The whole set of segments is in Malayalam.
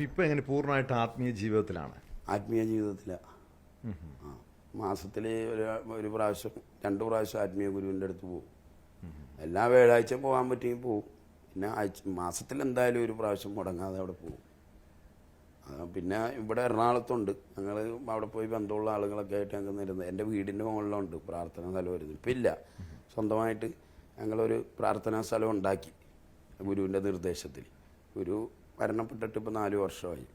ഇപ്പൊ എങ്ങനെ പൂർണ്ണമായിട്ട് ആത്മീയ ജീവിതത്തിലാണ്? ആത്മീയ ജീവിതത്തിലാണ്. മാസത്തിൽ ഒരു പ്രാവശ്യം 2 പ്രാവശ്യം ആത്മീയ ഗുരുവിൻ്റെ അടുത്ത് പോകും. എല്ലാ വ്യാഴാഴ്ചയും പോകാൻ പറ്റുമെങ്കിൽ പോകും. പിന്നെ മാസത്തിൽ എന്തായാലും ഒരു പ്രാവശ്യം മുടങ്ങാതെ അവിടെ പോകും. പിന്നെ ഇവിടെ എറണാകുളത്തുണ്ട്. ഞങ്ങൾ അവിടെ പോയി ബന്ധമുള്ള ആളുകളൊക്കെ ആയിട്ട് ഞങ്ങൾക്ക് നിരുന്നത്. എൻ്റെ വീടിൻ്റെ മുകളിലുണ്ട് പ്രാർത്ഥനാ സ്ഥലം വരുന്നത്. ഇപ്പം ഇല്ല, സ്വന്തമായിട്ട് ഞങ്ങളൊരു പ്രാർത്ഥനാ സ്ഥലം ഉണ്ടാക്കി ഗുരുവിൻ്റെ നിർദ്ദേശത്തിൽ. ഗുരു മരണപ്പെട്ടിട്ട് ഇപ്പോൾ 4 വർഷമായി.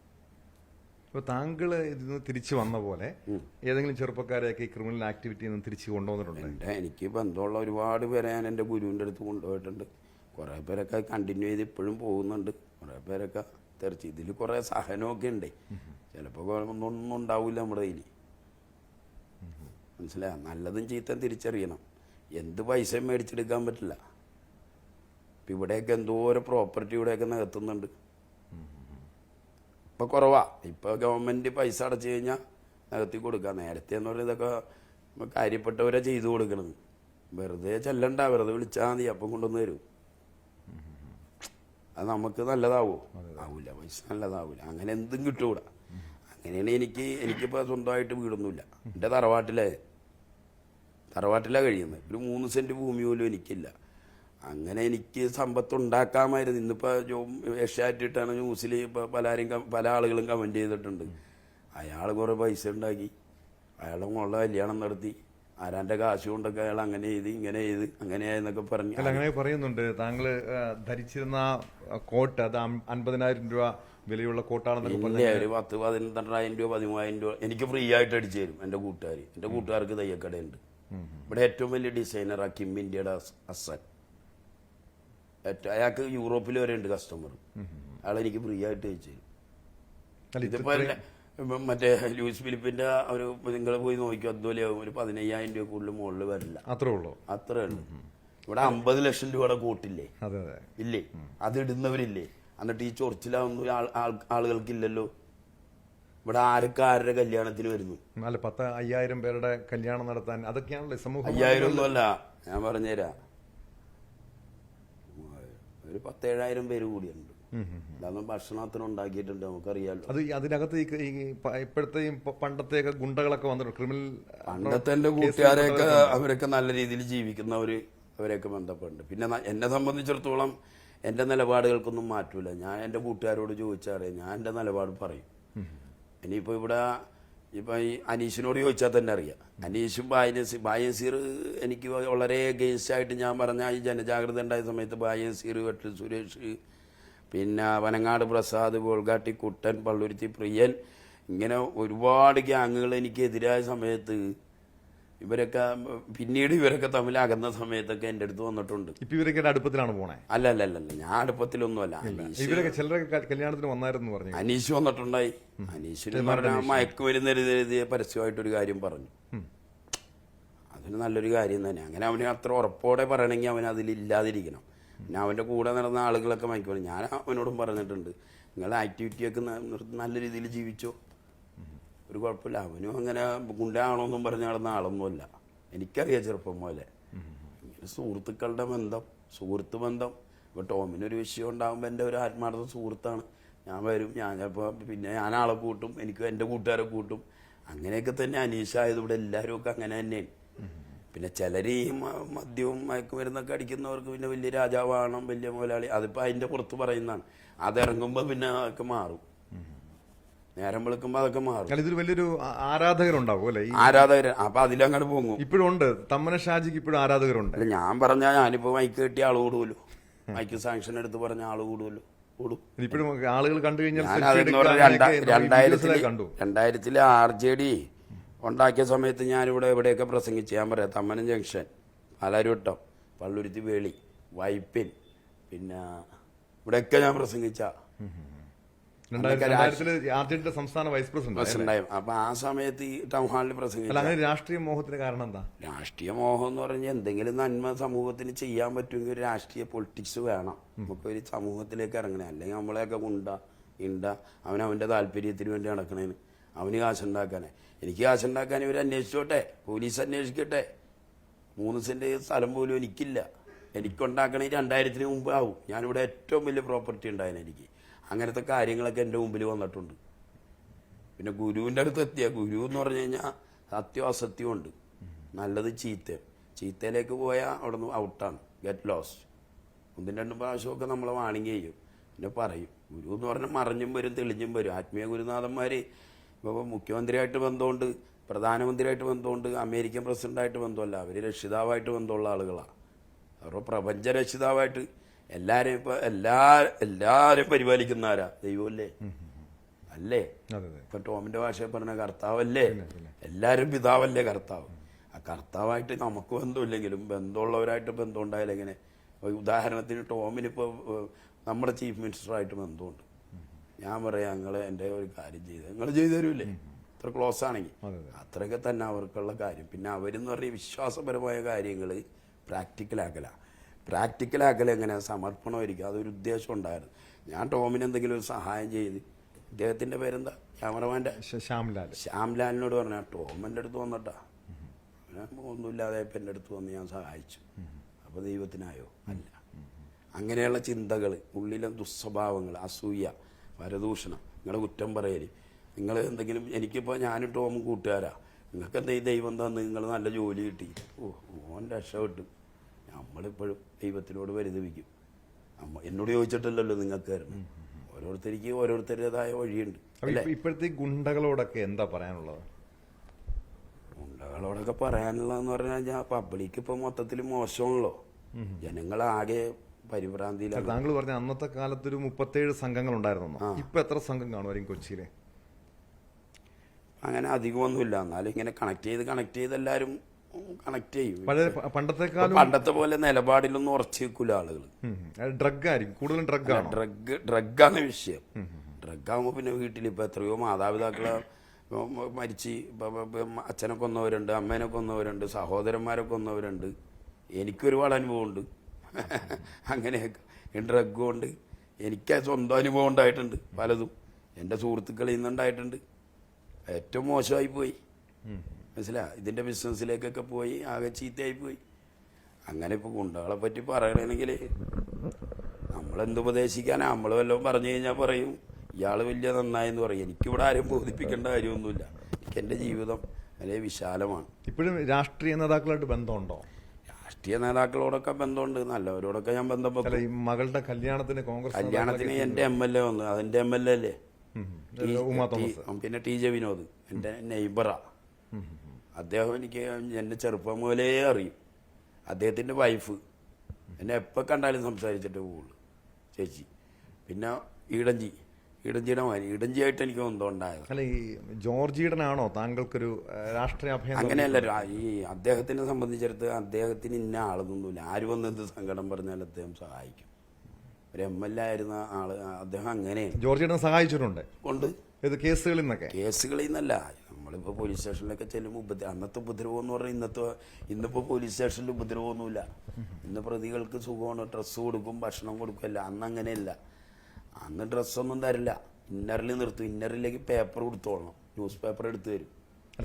അപ്പോൾ താങ്കൾ ഇതിന് തിരിച്ചു വന്ന പോലെ ഏതെങ്കിലും ചെറുപ്പക്കാരെയൊക്കെ ഈ ക്രിമിനൽ ആക്ടിവിറ്റിയിൽ നിന്ന് തിരിച്ചു കൊണ്ടുവന്നിട്ടുണ്ട്? എനിക്ക് ബന്ധമുള്ള ഒരുപാട് പേരെ ഞാൻ എൻ്റെ ഗുരുവിൻ്റെ അടുത്ത് കൊണ്ടുപോയിട്ടുണ്ട്. കുറേ പേരൊക്കെ കണ്ടിന്യൂ ചെയ്ത് ഇപ്പോഴും പോകുന്നുണ്ട്. കുറേ പേരൊക്കെ തെറിച്ച് ഇതിൽ കുറേ സഹനമൊക്കെ ഉണ്ട്. ചിലപ്പോൾ ഒന്നും ഉണ്ടാവില്ല നമ്മുടെ കയ്യിൽ. മനസ്സിലായ? നല്ലതും ചീത്തയും തിരിച്ചറിയണം. എന്ത് പൈസയും മേടിച്ചെടുക്കാൻ പറ്റില്ല. ഇപ്പം ഇവിടെയൊക്കെ എന്തോരം പ്രോപ്പർട്ടി ഇവിടെയൊക്കെ നികത്തുന്നുണ്ട്. ഇപ്പം കുറവാ. ഇപ്പോൾ ഗവൺമെൻറ് പൈസ അടച്ചു കഴിഞ്ഞാൽ നികത്തി കൊടുക്കാം. നേരത്തെ എന്ന് പറഞ്ഞാൽ ഇതൊക്കെ കാര്യപ്പെട്ടവരെ ചെയ്തു കൊടുക്കണത്. വെറുതെ ചെല്ലണ്ട, വെറുതെ വിളിച്ചാൽ മതി, അപ്പം കൊണ്ടുവന്ന് തരും. അത് നമുക്ക് നല്ലതാവോ? ആവില്ല. പൈസ നല്ലതാവില്ല. അങ്ങനെ എന്തും കിട്ടൂടാ. അങ്ങനെയാണ് എനിക്കിപ്പോൾ സ്വന്തമായിട്ട് വീടൊന്നുമില്ല. എൻ്റെ തറവാട്ടിലാണ് കഴിയുന്നത്. ഒരു 3 സെൻറ്റ് ഭൂമി പോലും എനിക്കില്ല. അങ്ങനെ എനിക്ക് സമ്പത്ത് ഉണ്ടാക്കാമായിരുന്നു. ഇന്നിപ്പോൾ ഏഷ്യാറ്റിട്ടാണ് ന്യൂസിൽ ഇപ്പോൾ പല ആളുകളും കമൻറ്റ് ചെയ്തിട്ടുണ്ട്. അയാൾ കുറേ പൈസ ഉണ്ടാക്കി, അയാളുടെ മോളുടെ കല്യാണം നടത്തി, ആരാൻ്റെ കാശ് കൊണ്ടൊക്കെ അയാൾ അങ്ങനെ ചെയ്ത് ഇങ്ങനെ ചെയ്ത് അങ്ങനെയായെന്നൊക്കെ പറഞ്ഞു. അങ്ങനെ പറയുന്നുണ്ട്. താങ്കൾ ധരിച്ചിരുന്ന കോട്ട് അത് 50,000 രൂപ വിലയുള്ള കോട്ടാണെന്നൊക്കെ പറഞ്ഞു. ഒരു 10,000-12,000 രൂപ 13,000 രൂപ എനിക്ക് ഫ്രീ ആയിട്ട് അടിച്ചു തരും എൻ്റെ കൂട്ടുകാർ. എൻ്റെ കൂട്ടുകാർക്ക് തയ്യക്കടയുണ്ട്. ഇവിടെ ഏറ്റവും വലിയ ഡിസൈനർ കിം ഇന്ത്യയുടെ അസൻ. അയാൾക്ക് യൂറോപ്പിൽ വരെ ഉണ്ട് കസ്റ്റമർ. അയാളെനിക്ക് ഫ്രീ ആയിട്ട് അയച്ചു തരും. ഇതിപ്പോൾ മറ്റേ ലൂയിസ് ഫിലിപ്പിന്റെ ഒരു നിങ്ങൾ പോയി നോക്കിയോ, അതുപോലെയാവും. ഒരു 15,000 രൂപ കൂടുതൽ മുകളിൽ വരില്ല. അത്രേ ഉള്ളൂ. ഇവിടെ 50 ലക്ഷം രൂപയുടെ കോട്ടില്ലേ? ഇല്ലേ? അത് ഇടുന്നവരില്ലേ? എന്നിട്ട് ഈ ചൊറിച്ചിലാവുന്ന ആളുകൾക്കില്ലല്ലോ. ഇവിടെ ആരുടെ കല്യാണത്തിന് വരുന്നു? 5,000 പേരുടെ കല്യാണം നടത്താൻ അതൊക്കെയാണല്ലോ സമൂഹം. 5,000 ഒന്നുമല്ല, ഞാൻ പറഞ്ഞുതരാം. ഒരു 10,000-7,000 പേര് കൂടിയുണ്ട്. അതൊന്നും ഭക്ഷണത്തിന് ഉണ്ടാക്കിയിട്ടുണ്ട്, നമുക്കറിയാലോ. അത് അതിനകത്ത് ഇപ്പോഴത്തെ പണ്ടത്തെയൊക്കെ ഗുണ്ടകളൊക്കെ വന്നിട്ടുണ്ട്. ക്രിമിനൽ പണ്ടത്തെ എൻ്റെ കൂട്ടുകാരെയൊക്കെ അവരൊക്കെ നല്ല രീതിയിൽ ജീവിക്കുന്നവര് അവരെയൊക്കെ ബന്ധപ്പെടുന്നുണ്ട്. പിന്നെ എന്നെ സംബന്ധിച്ചിടത്തോളം എൻ്റെ നിലപാടുകൾക്കൊന്നും മാറ്റൂല. ഞാൻ എൻ്റെ കൂട്ടുകാരോട് ചോദിച്ചാൽ ഞാൻ എൻ്റെ നിലപാട് പറയും. ഇനിയിപ്പോൾ ഇവിടെ ഇപ്പം ഈ അനീഷിനോട് ചോദിച്ചാൽ തന്നെ അറിയാം. അനീഷും ബായൻസീർ എനിക്ക് വളരെ അഗെയിൻസ്റ്റായിട്ട് ഞാൻ പറഞ്ഞ ഈ ജനജാഗ്രത ഉണ്ടായ സമയത്ത് ബായൻസീർ, വെട്ടൽ സുരേഷ്, പിന്നെ വനങ്ങാട് പ്രസാദ്, ബോൾഗാട്ടി കുട്ടൻ, പള്ളുരുത്തി പ്രിയൻ, ഇങ്ങനെ ഒരുപാട് ഗ്യാങ്ങുകൾ എനിക്കെതിരായ സമയത്ത് ഇവരൊക്കെ തമ്മിൽ അകന്ന സമയത്തൊക്കെ എൻ്റെ അടുത്ത് വന്നിട്ടുണ്ട്. ഇപ്പൊ ഇവരൊക്കെ അടുപ്പത്തിലാണ് പോണേ? അല്ല, ഞാൻ അടുപ്പത്തിലൊന്നുമല്ല. കല്യാണത്തിന് വന്നായിരുന്നു പറഞ്ഞു. അനീഷ് വന്നിട്ടുണ്ടായി. അനീഷിന് പറഞ്ഞാൽ മയക്കുമരുന്നെഴുതിയ പരസ്യമായിട്ടൊരു കാര്യം പറഞ്ഞു. അതിന് നല്ലൊരു കാര്യം തന്നെ. അങ്ങനെ അവന് അത്ര ഉറപ്പോടെ പറയണമെങ്കിൽ അവൻ അതിലില്ലാതിരിക്കണം. പിന്നെ അവൻ്റെ കൂടെ നടന്ന ആളുകളൊക്കെ മയക്കുമരുന്ന്. ഞാൻ അവനോടും പറഞ്ഞിട്ടുണ്ട്, നിങ്ങൾ ആക്ടിവിറ്റിയൊക്കെ നല്ല രീതിയിൽ ജീവിച്ചോ, ഒരു കുഴപ്പമില്ല. അവനും അങ്ങനെ ഗുണ്ടാണോന്നും പറഞ്ഞ് നടന്ന ആളൊന്നുമല്ല. എനിക്കറിയാം ചെറുപ്പം പോലെ. സുഹൃത്തുക്കളുടെ ബന്ധം, സുഹൃത്ത് ബന്ധം. ഇപ്പോൾ ടോമിനൊരു വിഷയം ഉണ്ടാകുമ്പോൾ എൻ്റെ ഒരു ആത്മാർത്ഥ സുഹൃത്താണ്. ഞാൻ വരും, ഞാൻ ചിലപ്പോൾ പിന്നെ ഞാൻ ആളെ കൂട്ടും, എനിക്ക് എൻ്റെ കൂട്ടുകാരെ കൂട്ടും. അങ്ങനെയൊക്കെ തന്നെ അനീഷായത്. ഇവിടെ എല്ലാവരും ഒക്കെ അങ്ങനെ തന്നെയാണ്. പിന്നെ ചിലർ ഈ മദ്യവും മയക്കുമരുന്നൊക്കെ അടിക്കുന്നവർക്ക് പിന്നെ വലിയ രാജാവാണ്, വലിയ മുതലാളി. അതിപ്പോൾ അതിൻ്റെ പുറത്ത് പറയുന്നതാണ്. അതിറങ്ങുമ്പോൾ പിന്നെ അതൊക്കെ മാറും. നേരം വിളിക്കുമ്പോൾ അതൊക്കെ മാറും. ഇതിൽ വലിയൊരു ആരാധകരുണ്ടാവും അല്ലേ? ആരാധകർ. അപ്പൊ അതിലങ്ങോട്ട് പോകും. ഇപ്പോഴും ഉണ്ട്. തമ്മന ഷാജിക്ക് ഇപ്പോഴും ആരാധകരുണ്ട്. ഞാൻ പറഞ്ഞാൽ ഞാനിപ്പോ മൈക്ക് കെട്ടിയ ആള് കൂടുമല്ലോ, മൈക്ക് സാങ്ഷൻ എടുത്ത് പറഞ്ഞ ആള് കൂടുമല്ലോ, കൂടും. ഇപ്പോഴും ആളുകൾ കണ്ടു കഴിഞ്ഞാൽ 2000 RJD ഉണ്ടാക്കിയ സമയത്ത് ഞാനിവിടെ എവിടെയൊക്കെ പ്രസംഗിച്ച് ഞാൻ പറയാം. തമ്മനം ജംഗ്ഷൻ, പാലാരിവട്ടം, പള്ളുരുത്തി വേളി, വൈപ്പിൻ, പിന്നെ ഇവിടെയൊക്കെ ഞാൻ പ്രസംഗിച്ച. 2000 സംസ്ഥാന വൈസ് പ്രസിഡന്റ്. അപ്പൊ ആ സമയത്ത് ഈ ടൗൺ ഹാളിൽ പ്രസംഗിച്ചു. രാഷ്ട്രീയ മോഹത്തിന് കാരണം എന്താ? രാഷ്ട്രീയ മോഹം എന്ന് പറഞ്ഞാൽ എന്തെങ്കിലും നന്മ സമൂഹത്തിന് ചെയ്യാൻ പറ്റുമെങ്കിൽ ഒരു രാഷ്ട്രീയ പൊളിറ്റിക്സ് വേണം. നമുക്കൊരു സമൂഹത്തിലേക്ക് ഇറങ്ങണേ. അല്ലെങ്കിൽ നമ്മളെയൊക്കെ അവനവൻ്റെ താല്പര്യത്തിന് വേണ്ടി നടക്കണേന്, അവന് കാശുണ്ടാക്കാനേ. എനിക്ക് കാശുണ്ടാക്കാൻ ഇവർ അന്വേഷിച്ചോട്ടെ, പോലീസ് അന്വേഷിക്കട്ടെ. 3 സെന്റ് സ്ഥലം പോലും എനിക്കില്ല. എനിക്കുണ്ടാക്കണേ 2000-ന് മുമ്പ് ആവും. ഞാനിവിടെ ഏറ്റവും വലിയ പ്രോപ്പർട്ടി ഉണ്ടായിരുന്നു എനിക്ക്. അങ്ങനത്തെ കാര്യങ്ങളൊക്കെ എൻ്റെ മുമ്പിൽ വന്നിട്ടുണ്ട്. പിന്നെ ഗുരുവിൻ്റെ അടുത്ത് എത്തിയ ഗുരു എന്ന് പറഞ്ഞു കഴിഞ്ഞാൽ സത്യവും അസത്യവും ഉണ്ട്, നല്ലത് ചീത്തയിലേക്ക് പോയാൽ അവിടെ നിന്ന് ഔട്ടാണ്, ഗെറ്റ് ലോസ്റ്റ്. 1-2 പ്രാവശ്യമൊക്കെ നമ്മളെ വാണിംഗ് ചെയ്യും, പിന്നെ പറയും. ഗുരു എന്ന് പറഞ്ഞാൽ മറിഞ്ഞും വരും തെളിഞ്ഞും വരും. ആത്മീയ ഗുരുനാഥന്മാർ ഇപ്പോൾ മുഖ്യമന്ത്രിയായിട്ട് ബന്ധമുണ്ട്, പ്രധാനമന്ത്രിയായിട്ട് ബന്ധമുണ്ട്, അമേരിക്കൻ പ്രസിഡൻ്റായിട്ട് ബന്ധമല്ല, അവർ രക്ഷിതാവായിട്ട് ബന്ധമുള്ള ആളുകളാണ്. അവരുടെ പ്രപഞ്ച രക്ഷിതാവായിട്ട് എല്ലാവരെയും ഇപ്പോൾ എല്ലാവരും പരിപാലിക്കുന്ന ആരാ? ദൈവമല്ലേ? അല്ലേ? ഇപ്പൊ ടോമിന്റെ ഭാഷയിൽ പറഞ്ഞ കർത്താവല്ലേ? എല്ലാവരും പിതാവല്ലേ കർത്താവ്? ആ കർത്താവായിട്ട് നമുക്ക് ബന്ധമില്ലെങ്കിലും ബന്ധമുള്ളവരായിട്ട് ബന്ധം ഉണ്ടായാലും എങ്ങനെ? ഉദാഹരണത്തിന് ടോമിനിപ്പോൾ നമ്മുടെ ചീഫ് മിനിസ്റ്ററായിട്ട് ബന്ധമുണ്ട്. ഞാൻ പറയാം, നിങ്ങൾ എൻ്റെ ഒരു കാര്യം ചെയ്ത് നിങ്ങൾ ചെയ്തു തരൂല്ലേ? ഇത്ര ക്ലോസ് ആണെങ്കിൽ അത്രയൊക്കെ തന്നെ അവർക്കുള്ള കാര്യം. പിന്നെ അവരെന്ന് പറഞ്ഞാൽ വിശ്വാസപരമായ കാര്യങ്ങൾ പ്രാക്ടിക്കലാക്കല എങ്ങനെ സമർപ്പണമായിരിക്കും, അതൊരു ഉദ്ദേശം ഉണ്ടായിരുന്നു. ഞാൻ ടോമിന് എന്തെങ്കിലും ഒരു സഹായം ചെയ്ത്, ഇദ്ദേഹത്തിൻ്റെ പേരെന്താ, ക്യാമറമാൻ്റെ ശ്യാംലാലിനോട് പറഞ്ഞാൽ ടോമിൻ്റെ അടുത്ത് വന്നിട്ടാ, ഒന്നുമില്ലാതെ ഇപ്പം എൻ്റെ അടുത്ത് വന്ന് ഞാൻ സഹായിച്ചു, അപ്പോൾ ദൈവത്തിനായോ? അല്ല. അങ്ങനെയുള്ള ചിന്തകൾ, ഉള്ളിലെ ദുസ്വഭാവങ്ങൾ, അസൂയ, പരദൂഷണം, നിങ്ങളെ കുറ്റം പറയൽ, നിങ്ങൾ എന്തെങ്കിലും, എനിക്കിപ്പോൾ ഞാനും ടോമും കൂട്ടുകാരാ, നിങ്ങൾക്ക് എന്തെങ്കിലും ദൈവം തന്ന് നിങ്ങൾ നല്ല ജോലി കിട്ടി, ഓൻ രക്ഷപ്പെട്ടു, നമ്മളിപ്പോഴും ദൈവത്തിനോട് പരിതപിക്കും. എന്നോട് ചോദിച്ചിട്ടില്ലല്ലോ നിങ്ങൾക്ക് തരണം. ഓരോരുത്തർക്ക് ഓരോരുത്തരുടേതായ വഴിയുണ്ട്. ഇപ്പോഴത്തെ ഗുണ്ടകളോടൊക്കെ എന്താ പറയാനുള്ളത്? ഗുണ്ടകളോടൊക്കെ പറയാനുള്ളതെന്ന് പറഞ്ഞു കഴിഞ്ഞാൽ പബ്ലിക് ഇപ്പൊ മൊത്തത്തിൽ മോശമാണല്ലോ, ജനങ്ങളാകെ പരിഭ്രാന്തിയിലാണ്. താങ്കൾ പറഞ്ഞ അന്നത്തെ കാലത്തൊരു 37 സംഘങ്ങൾ ഉണ്ടായിരുന്നു, ഇപ്പൊ എത്ര സംഘം കാണുമായിരിക്കും കൊച്ചിയിലെ? അങ്ങനെ അധികമൊന്നുമില്ല, എന്നാലും ഇങ്ങനെ കണക്ട് ചെയ്ത് എല്ലാവരും കണക്ട് ചെയ്യും. പണ്ടത്തെ പോലെ നിലപാടിലൊന്നും ഉറച്ചു വെക്കൂല ആളുകൾ. ഡ്രഗ് ആയിരിക്കും കൂടുതലും, ഡ്രഗാണ് വിഷയം. ഡ്രഗാകുമ്പോൾ പിന്നെ വീട്ടിൽ ഇപ്പൊ എത്രയോ മാതാപിതാക്കളെ മരിച്ച് അച്ഛനെ കൊന്നവരുണ്ട്, അമ്മേനെ കൊന്നവരുണ്ട്, സഹോദരന്മാരെ കൊന്നവരുണ്ട്. എനിക്കൊരുപാട് അനുഭവമുണ്ട് അങ്ങനെയൊക്കെ. ഈ ഡ്രഗ് കൊണ്ട് എനിക്ക് സ്വന്തം അനുഭവം ഉണ്ടായിട്ടുണ്ട്, പലതും എൻ്റെ സുഹൃത്തുക്കളിൽ നിന്നുണ്ടായിട്ടുണ്ട്. ഏറ്റവും മോശമായി പോയി, മനസ്സിലാ, ഇതിൻ്റെ ബിസിനസ്സിലേക്കൊക്കെ പോയി ആകെ ചീത്തയായി പോയി. അങ്ങനെ ഇപ്പോൾ ഗുണ്ടകളെ പറ്റി പറയണമെങ്കിൽ നമ്മളെന്ത് ഉപദേശിക്കാനാ? നമ്മൾ വല്ലതും പറഞ്ഞു കഴിഞ്ഞാൽ പറയും ഇയാൾ വലിയ നന്നായെന്ന് പറയും. എനിക്കിവിടെ ആരും ബോധിപ്പിക്കേണ്ട കാര്യമൊന്നുമില്ല, എനിക്ക് എൻ്റെ ജീവിതം വളരെ വിശാലമാണ്. ഇപ്പോഴും രാഷ്ട്രീയ നേതാക്കളായിട്ട് ബന്ധമുണ്ടോ? രാഷ്ട്രീയ നേതാക്കളോടൊക്കെ ബന്ധമുണ്ട്, നല്ലവരോടൊക്കെ ഞാൻ ബന്ധപ്പെട്ടു. മകളുടെ കല്യാണത്തിന് എൻ്റെ MLA വന്നു, അതെൻ്റെ MLA അല്ലേ, പിന്നെ TJ വിനോദ് എൻ്റെ നെയ്ബറാ. അദ്ദേഹം എനിക്ക് എൻ്റെ ചെറുപ്പം മുതലേ അറിയും. അദ്ദേഹത്തിൻ്റെ വൈഫ് എന്നെ എപ്പോൾ കണ്ടാലും സംസാരിച്ചിട്ട് പോകുള്ളൂ, ചേച്ചി. പിന്നെ ഈടഞ്ചിയുടെ മാതിരി ഈടഞ്ചിയായിട്ട് എനിക്ക് ബന്ധം ഉണ്ടായത്. അല്ല, ഈ ജോർജിയുടനാണോ താങ്കൾക്കൊരു രാഷ്ട്രീയ അഭയം? അങ്ങനെയല്ല, ഈ അദ്ദേഹത്തിനെ സംബന്ധിച്ചിടത്ത് അദ്ദേഹത്തിന് ഇന്ന ആളൊന്നുമില്ല. ആര് വന്നെന്ത് സങ്കടം പറഞ്ഞാൽ അദ്ദേഹം സഹായിക്കും. ഒരു MLA ആയിരുന്ന ആള് അദ്ദേഹം അങ്ങനെയാണ്. ജോർജിയുടെ സഹായിച്ചിട്ടുണ്ട് കൊണ്ട് കേസുകളിൽ നിന്നൊക്കെ? കേസുകളിൽ നിന്നല്ല, നമ്മളിപ്പോൾ പോലീസ് സ്റ്റേഷനിലൊക്കെ ചെല്ലുമ്പോൾ അന്നത്തെ ഉപദ്രവം എന്ന് പറഞ്ഞാൽ ഇന്നിപ്പോൾ പോലീസ് സ്റ്റേഷനിൽ ഉപദ്രവമൊന്നുമില്ല. ഇന്ന് പ്രതികൾക്ക് സുഖമാണ്, ഡ്രസ്സ് കൊടുക്കും, ഭക്ഷണം കൊടുക്കില്ല. അന്ന് അങ്ങനെയല്ല. അന്ന് ഡ്രസ്സൊന്നും തരില്ല, ഇന്നറിൽ നിർത്തും, ഇന്നറിലേക്ക് പേപ്പർ കൊടുത്തോളണം, ന്യൂസ് പേപ്പർ എടുത്തു തരും.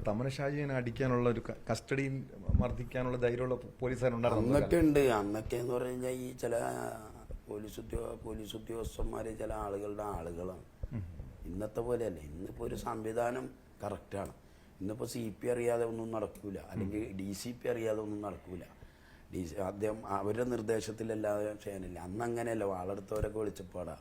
തമന ഷാജിനെ അടിക്കാനുള്ള ഒരു കസ്റ്റഡിയിൽ മർദ്ദിക്കാനുള്ള ധൈര്യമുള്ള പോലീസുകാരുണ്ടായിരുന്നു അന്നൊക്കെ ഉണ്ട്. അന്നൊക്കെ എന്ന് പറഞ്ഞു കഴിഞ്ഞാൽ ഈ ചില പോലീസ് ഉദ്യോഗസ്ഥന്മാർ ചില ആളുകളുടെ ആളുകളാണ്. ഇന്നത്തെ പോലെയല്ല. ഇന്നിപ്പോൾ ഒരു സംവിധാനം കറക്റ്റാണ്. ഇന്നിപ്പോൾ CP അറിയാതെ ഒന്നും നടക്കൂല, അല്ലെങ്കിൽ DCP അറിയാതെ ഒന്നും നടക്കൂല. അദ്ദേഹം അവരുടെ നിർദ്ദേശത്തിലല്ലാതെ ചെയ്യാനില്ല. അന്ന് അങ്ങനെയല്ല, വാളെടുത്തവരൊക്കെ വെളിച്ചപ്പാടാ.